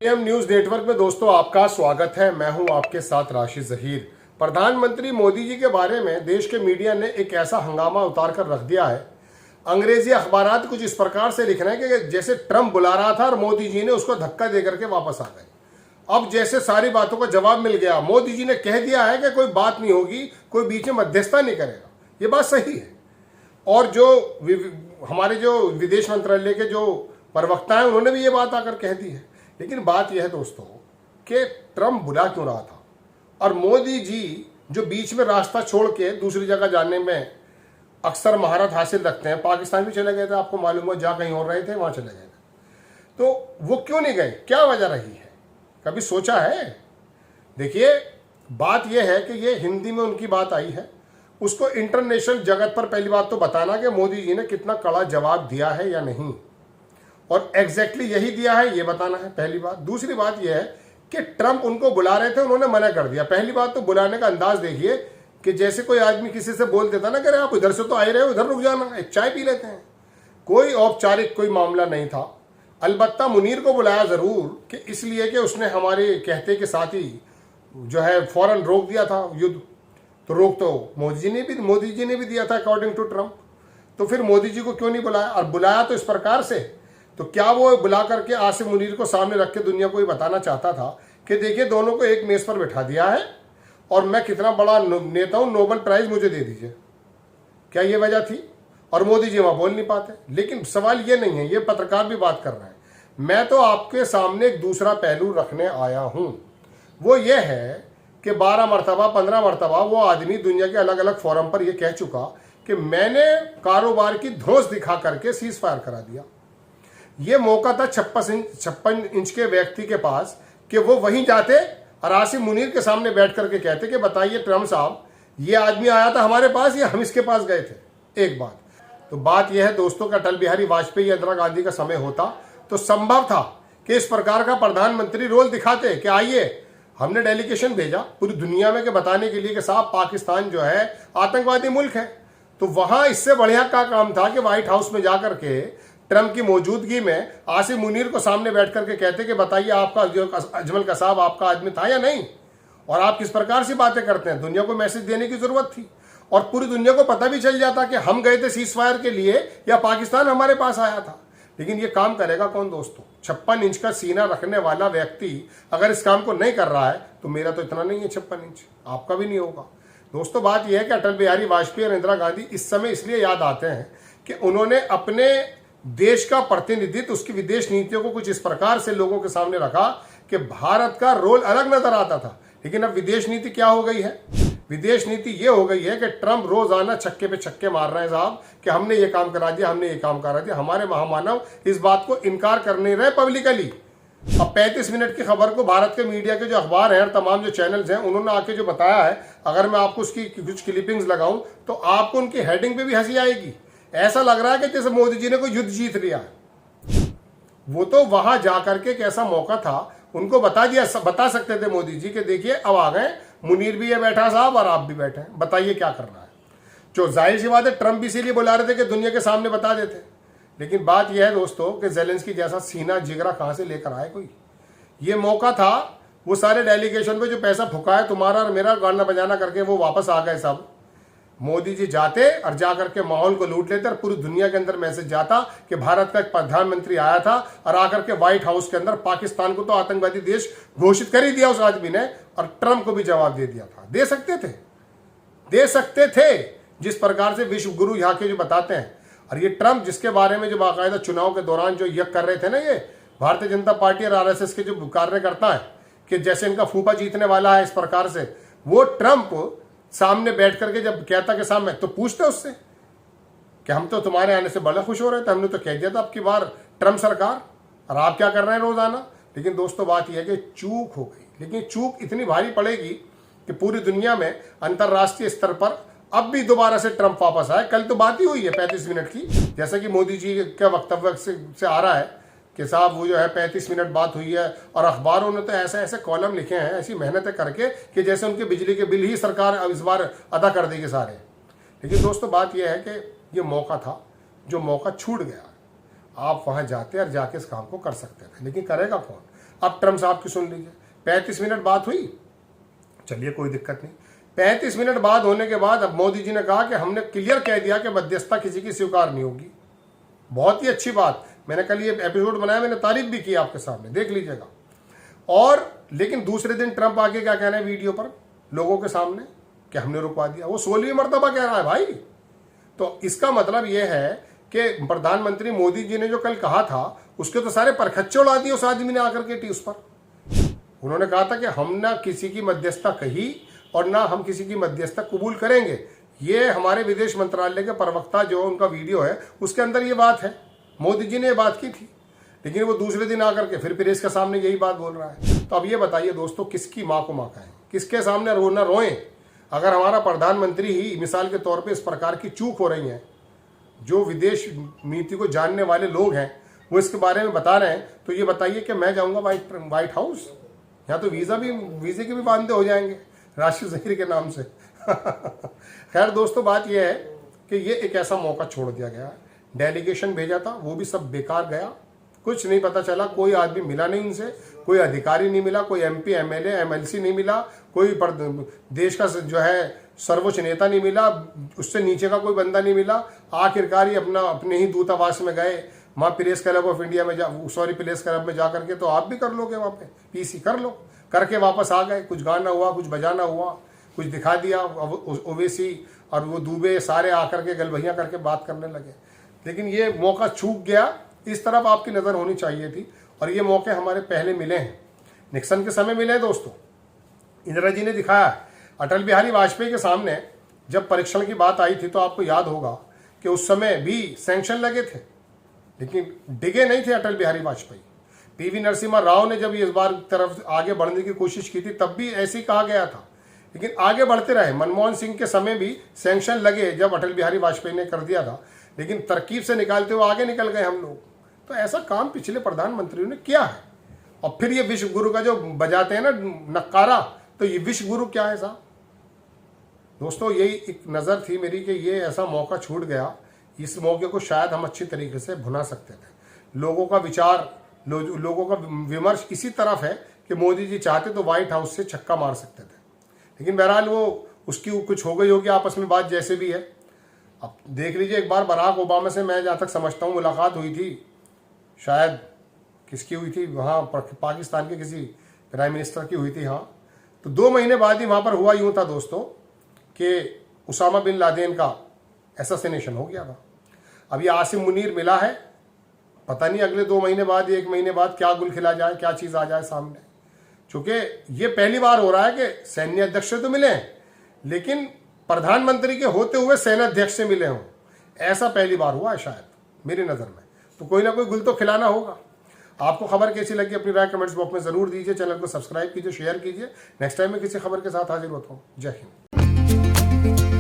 M news network में दोस्तों आपका स्वागत है। मैं हूं आपके साथ राशिद जहीर। प्रधानमंत्री मोदी जी के बारे में देश के मीडिया ने एक ऐसा हंगामा उतार कर रख दिया है। अंग्रेजी अखबारात कुछ इस प्रकार से लिख रहे हैं कि जैसे ट्रंप बुला रहा था और मोदी जी ने उसको धक्का देकर के वापस आ गए। अब जैसे सारी बातों का जवाब मिल गया। मोदी जी ने कह दिया है कि कोई बात नहीं होगी, कोई बीच में मध्यस्थता नहीं करेगा। ये बात सही है। और हमारे जो विदेश मंत्रालय के जो प्रवक्ता हैं उन्होंने भी ये बात आकर कह दी है। लेकिन बात यह है दोस्तों कि ट्रंप बुला क्यों रहा था और मोदी जी जो बीच में रास्ता छोड़ के दूसरी जगह जाने में अक्सर महारत हासिल रखते हैं। पाकिस्तान भी चले गए थे, आपको मालूम है, जहाँ कहीं और रहे थे वहाँ चले गए थे। तो वो क्यों नहीं गए, क्या वजह रही है, कभी सोचा है? देखिए, बात यह है कि ये हिंदी में उनकी बात आई है, उसको इंटरनेशनल जगत पर पहली बात तो बताना कि मोदी जी ने कितना कड़ा जवाब दिया है या नहीं, और एग्जैक्टली यही दिया है ये बताना है, पहली बात। दूसरी बात यह है कि ट्रंप उनको बुला रहे थे, उन्होंने मना कर दिया। पहली बात तो बुलाने का अंदाज देखिए कि जैसे कोई आदमी किसी से बोल देता ना कि अरे आप इधर से तो आ ही रहे हो, इधर रुक जाना, एक चाय पी लेते हैं। कोई औपचारिक कोई मामला नहीं था। अलबत्ता मुनीर को बुलाया जरूर कि इसलिए कि उसने हमारे कहते के साथ ही जो है फौरन रोक दिया था युद्ध। तो रोक तो मोदी जी ने भी दिया था अकॉर्डिंग टू ट्रंप। तो फिर मोदी जी को क्यों नहीं बुलाया? और बुलाया तो इस प्रकार से, तो क्या वो बुला करके आसिम मुनीर को सामने रख के दुनिया को ये बताना चाहता था कि देखिए दोनों को एक मेज पर बैठा दिया है और मैं कितना बड़ा नेता हूं, नोबेल प्राइज मुझे दे दीजिए? क्या ये वजह थी? और मोदी जी वहां बोल नहीं पाते। लेकिन सवाल ये नहीं है, ये पत्रकार भी बात कर रहे हैं। मैं तो आपके सामने एक दूसरा पहलू रखने आया हूं। वो ये है कि 12 मरतबा 15 मरतबा वो आदमी दुनिया के अलग अलग फोरम पर यह कह चुका कि मैंने कारोबार की धौंस दिखा करके सीज फायर करा दिया। ये मौका था 56 इंच के व्यक्ति के पास कि वो वहीं जाते और आसिम मुनीर के सामने बैठ करके कहते कि बताइए ट्रंप साहब, ये आदमी आया था हमारे पास या हम इसके पास गए थे? एक बात तो बात यह है दोस्तों कि अटल बिहारी वाजपेयी इंदिरा गांधी का समय होता तो संभव था कि इस प्रकार का प्रधानमंत्री रोल दिखाते कि आइए, हमने डेलीगेशन भेजा पूरी दुनिया में के बताने के लिए कि साहब पाकिस्तान जो है आतंकवादी मुल्क है। तो वहां इससे बढ़िया का काम था कि व्हाइट हाउस में जाकर के ट्रंप की मौजूदगी में आसिम मुनीर को सामने बैठ करके कहते कि बताइए आपका जो अजमल कसाब आपका आदमी था या नहीं, और आप किस प्रकार से बातें करते हैं। दुनिया को मैसेज देने की जरूरत थी और पूरी दुनिया को पता भी चल जाता कि हम गए थे सीज फायर के लिए या पाकिस्तान हमारे पास आया था। लेकिन ये काम करेगा कौन दोस्तों? 56 इंच का सीना रखने वाला व्यक्ति अगर इस काम को नहीं कर रहा है तो मेरा तो इतना नहीं है 56 इंच, आपका भी नहीं होगा। दोस्तों बात यह है कि अटल बिहारी वाजपेयी और इंदिरा गांधी इस समय इसलिए याद आते हैं कि उन्होंने अपने देश का प्रतिनिधित्व, उसकी विदेश नीतियों को कुछ इस प्रकार से लोगों के सामने रखा कि भारत का रोल अलग नजर आता था। लेकिन अब विदेश नीति क्या हो गई है? विदेश नीति ये हो गई है कि ट्रंप रोजाना छक्के पे छक्के मार रहे हैं साहब कि हमने ये काम करा दिया, हमने ये काम करा दिया। हमारे महामानव इस बात को इनकार कर नहीं रहे पब्लिकली। अब 35 मिनट की खबर को भारत के मीडिया के जो अखबार हैं, तमाम जो चैनल्स हैं, उन्होंने आके जो बताया है, अगर मैं आपको उसकी कुछ क्लिपिंग्स लगाऊं तो आपको उनकी हेडिंग पे भी हंसी आएगी। ऐसा लग रहा है कि जैसे मोदी जी ने कोई युद्ध जीत लिया। वो तो वहां जाकर के कैसा मौका था, उनको बता सकते थे मोदी जी कि देखिए अब आ गए, मुनीर भी ये बैठा साहब और आप भी बैठे हैं, बताइए क्या करना है। जो जाहिर सी बात है ट्रंप भी इसीलिए बुला रहे थे कि दुनिया के सामने बता देते। लेकिन बात यह है दोस्तों कि ज़ेलेंस्की जैसा सीना जिगरा कहां से लेकर आए कोई? ये मौका था, वो सारे डेलीगेशन पे जो पैसा फुका है तुम्हारा और मेरा गाना बजाना करके वो वापस आ गए सब। मोदी जी जाते और जाकर के माहौल को लूट लेते और पूरी दुनिया के अंदर मैसेज जाता कि भारत का एक प्रधानमंत्री आया था और आकर के व्हाइट हाउस के अंदर पाकिस्तान को तो आतंकवादी देश घोषित कर ही दिया उस आदमी ने, और ट्रंप को भी जवाब दे दिया था। दे सकते थे जिस प्रकार से विश्व गुरु यहाँ के जो बताते हैं। और ये ट्रंप जिसके बारे में जो बाकायदा चुनाव के दौरान जो यज्ञ कर रहे थे ना, ये भारतीय जनता पार्टी और आरएसएस के जो कार्यकर्ता है कि जैसे इनका फूफा जीतने वाला है, इस प्रकार से वो ट्रंप सामने बैठ करके जब कहता कि सामने, तो पूछते उससे कि हम तो तुम्हारे आने से बड़ा खुश हो रहे थे, हमने तो कह दिया था अब की बार ट्रंप सरकार, और आप क्या कर रहे हैं रोजाना। लेकिन दोस्तों बात यह है कि चूक हो गई। लेकिन चूक इतनी भारी पड़ेगी कि पूरी दुनिया में अंतर्राष्ट्रीय स्तर पर अब भी दोबारा से ट्रंप वापस आए। कल तो बात ही हुई है 35 मिनट की, जैसा कि मोदी जी के वक्तव्य से आ रहा है कि साहब वो जो है 35 मिनट बात हुई है। और अखबारों ने तो ऐसे ऐसे कॉलम लिखे हैं ऐसी मेहनतें करके कि जैसे उनके बिजली के बिल ही सरकार अब इस बार अदा कर देगी सारे। लेकिन दोस्तों बात यह है कि ये मौका था, जो मौका छूट गया। आप वहां जाते और जाके इस काम को कर सकते थे, लेकिन करेगा कौन? अब ट्रम्प साहब की सुन लीजिए, 35 मिनट बात हुई, चलिए कोई दिक्कत नहीं। 35 मिनट बाद होने के बाद अब मोदी जी ने कहा कि हमने क्लियर कह दिया कि मध्यस्थता किसी की स्वीकार नहीं होगी। बहुत ही अच्छी बात, मैंने कल ये एपिसोड बनाया, मैंने तारीफ भी की आपके सामने, देख लीजिएगा। और लेकिन दूसरे दिन ट्रंप आके क्या कह रहे हैं वीडियो पर लोगों के सामने कि हमने रुकवा दिया। वो 16वीं मर्तबा कह रहा है भाई। तो इसका मतलब ये है कि प्रधानमंत्री मोदी जी ने जो कल कहा था उसके तो सारे परखच्चे उड़ा दिए उस आदमी ने आकर के उस पर। उन्होंने कहा था कि हम ना किसी की मध्यस्थता कही और ना हम किसी की मध्यस्थता कबूल करेंगे। ये हमारे विदेश मंत्रालय के प्रवक्ता जो उनका वीडियो है उसके अंदर ये बात है, मोदी जी ने ये बात की थी। लेकिन वो दूसरे दिन आकर के फिर प्रेस के सामने यही बात बोल रहा है। तो अब ये बताइए दोस्तों, किसकी माँ को माँ कहें, किसके सामने रोना रोएं? अगर हमारा प्रधानमंत्री ही मिसाल के तौर पे इस प्रकार की चूक हो रही है, जो विदेश नीति को जानने वाले लोग हैं वो इसके बारे में बता रहे हैं, तो ये बताइए कि मैं जाऊंगा व्हाइट हाउस? यहाँ तो वीजे के भी वादे हो जाएंगे राशिद ज़हीर के नाम से। खैर दोस्तों, बात यह है कि ये एक ऐसा मौका छोड़ दिया गया। डेलीगेशन भेजा था, वो भी सब बेकार गया, कुछ नहीं पता चला, कोई आदमी मिला नहीं उनसे, कोई अधिकारी नहीं मिला, कोई MP MLA MLC नहीं मिला, कोई देश का जो है सर्वोच्च नेता नहीं मिला, उससे नीचे का कोई बंदा नहीं मिला। आखिरकार ही अपने ही दूतावास में गए, वहाँ प्रेस क्लब ऑफ इंडिया में प्रेस क्लब में जा करके, तो आप भी कर लोगे वहाँ पे PC कर लो, करके वापस आ गए। कुछ गाना हुआ, कुछ बजाना हुआ, कुछ दिखा दिया। ओवैसी और वो दुबे सारे आकर के गलबहियाँ करके बात करने लगे। लेकिन ये मौका चूक गया, इस तरफ आपकी नज़र होनी चाहिए थी। और ये मौके हमारे पहले मिले हैं, निक्सन के समय मिले हैं दोस्तों। इंदिरा जी ने दिखाया। अटल बिहारी वाजपेयी के सामने जब परीक्षण की बात आई थी तो आपको याद होगा कि उस समय भी सैंक्शन लगे थे, लेकिन डिगे नहीं थे अटल बिहारी वाजपेयी। PV नरसिम्हा राव ने जब इस बार तरफ आगे बढ़ने की कोशिश की थी तब भी ऐसे ही कहा गया था, लेकिन आगे बढ़ते रहे। मनमोहन सिंह के समय भी सैंक्शन लगे जब अटल बिहारी वाजपेयी ने कर दिया था, लेकिन तरकीब से निकालते हुए आगे निकल गए हम लोग। तो ऐसा काम पिछले प्रधानमंत्रियों ने किया है। और फिर ये विश्व गुरु का जो बजाते हैं ना नक्कारा, तो ये विश्व गुरु क्या है साहब? दोस्तों, यही एक नज़र थी मेरी कि ये ऐसा मौका छूट गया। इस मौके को शायद हम अच्छी तरीके से भुना सकते थे। लोगों का विचार, लोगों का विमर्श इसी तरफ है कि मोदी जी चाहते तो व्हाइट हाउस से छक्का मार सकते थे, लेकिन बहरहाल वो उसकी कुछ हो गई होगी आपस में बात, जैसे भी है। अब देख लीजिए, एक बार बराक ओबामा से मैं जहाँ तक समझता हूँ मुलाकात हुई थी, शायद किसकी हुई थी, वहाँ पाकिस्तान के किसी प्राइम मिनिस्टर की हुई थी। हाँ, तो 2 महीने बाद ही वहाँ पर हुआ यूँ था दोस्तों कि उसामा बिन लादेन का एसेसिनेशन हो गया था। अब ये आसिम मुनीर मिला है, पता नहीं अगले 2 महीने बाद, 1 महीने बाद क्या गुल खिला जाए, क्या चीज़ आ जाए सामने। चूँकि ये पहली बार हो रहा है कि सैन्य अध्यक्ष से तो मिले हैं, लेकिन प्रधानमंत्री के होते हुए सेनाध्यक्ष से मिले हों, ऐसा पहली बार हुआ है शायद मेरी नज़र में। तो कोई ना कोई गुल तो खिलाना होगा। आपको खबर कैसी लगी अपनी राय कमेंट्स बॉक्स में ज़रूर दीजिए। चैनल को सब्सक्राइब कीजिए, शेयर कीजिए। नेक्स्ट टाइम मैं किसी खबर के साथ हाजिर होता हूँ। जय हिंद।